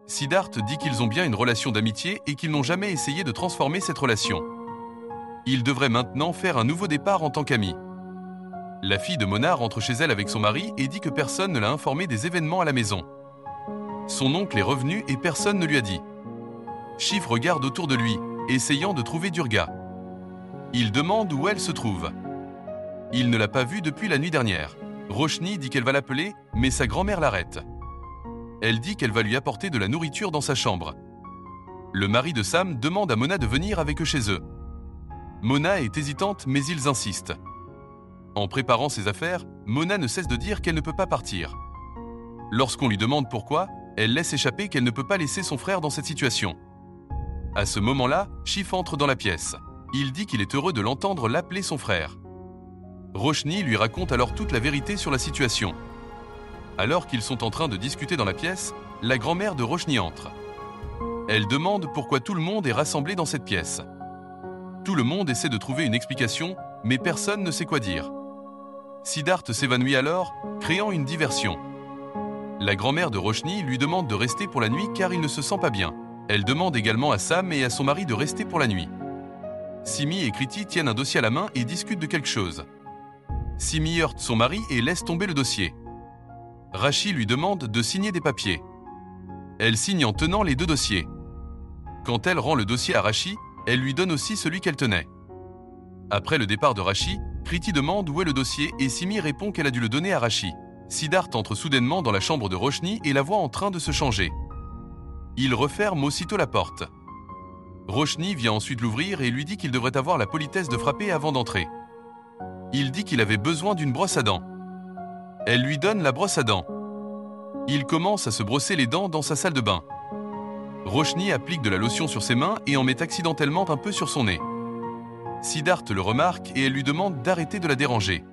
Siddharth dit qu'ils ont bien une relation d'amitié et qu'ils n'ont jamais essayé de transformer cette relation. Ils devraient maintenant faire un nouveau départ en tant qu'amis. La fille de Mona rentre chez elle avec son mari et dit que personne ne l'a informé des événements à la maison. Son oncle est revenu et personne ne lui a dit. Shiv regarde autour de lui, essayant de trouver Durga. Il demande où elle se trouve. Il ne l'a pas vue depuis la nuit dernière. Roshni dit qu'elle va l'appeler, mais sa grand-mère l'arrête. Elle dit qu'elle va lui apporter de la nourriture dans sa chambre. Le mari de Sam demande à Mona de venir avec eux chez eux. Mona est hésitante, mais ils insistent. En préparant ses affaires, Mona ne cesse de dire qu'elle ne peut pas partir. Lorsqu'on lui demande pourquoi, elle laisse échapper qu'elle ne peut pas laisser son frère dans cette situation. À ce moment-là, Shiv entre dans la pièce. Il dit qu'il est heureux de l'entendre l'appeler son frère. Roshni lui raconte alors toute la vérité sur la situation. Alors qu'ils sont en train de discuter dans la pièce, la grand-mère de Roshni entre. Elle demande pourquoi tout le monde est rassemblé dans cette pièce. Tout le monde essaie de trouver une explication, mais personne ne sait quoi dire. Siddharth s'évanouit alors, créant une diversion. La grand-mère de Roshni lui demande de rester pour la nuit car il ne se sent pas bien. Elle demande également à Sam et à son mari de rester pour la nuit. Simi et Kriti tiennent un dossier à la main et discutent de quelque chose. Simi heurte son mari et laisse tomber le dossier. Rashi lui demande de signer des papiers. Elle signe en tenant les deux dossiers. Quand elle rend le dossier à Rashi, elle lui donne aussi celui qu'elle tenait. Après le départ de Rashi, Kriti demande où est le dossier et Simi répond qu'elle a dû le donner à Rashi. Siddharth entre soudainement dans la chambre de Roshni et la voit en train de se changer. Il referme aussitôt la porte. Roshni vient ensuite l'ouvrir et lui dit qu'il devrait avoir la politesse de frapper avant d'entrer. Il dit qu'il avait besoin d'une brosse à dents. Elle lui donne la brosse à dents. Il commence à se brosser les dents dans sa salle de bain. Roshni applique de la lotion sur ses mains et en met accidentellement un peu sur son nez. Siddharth le remarque et elle lui demande d'arrêter de la déranger.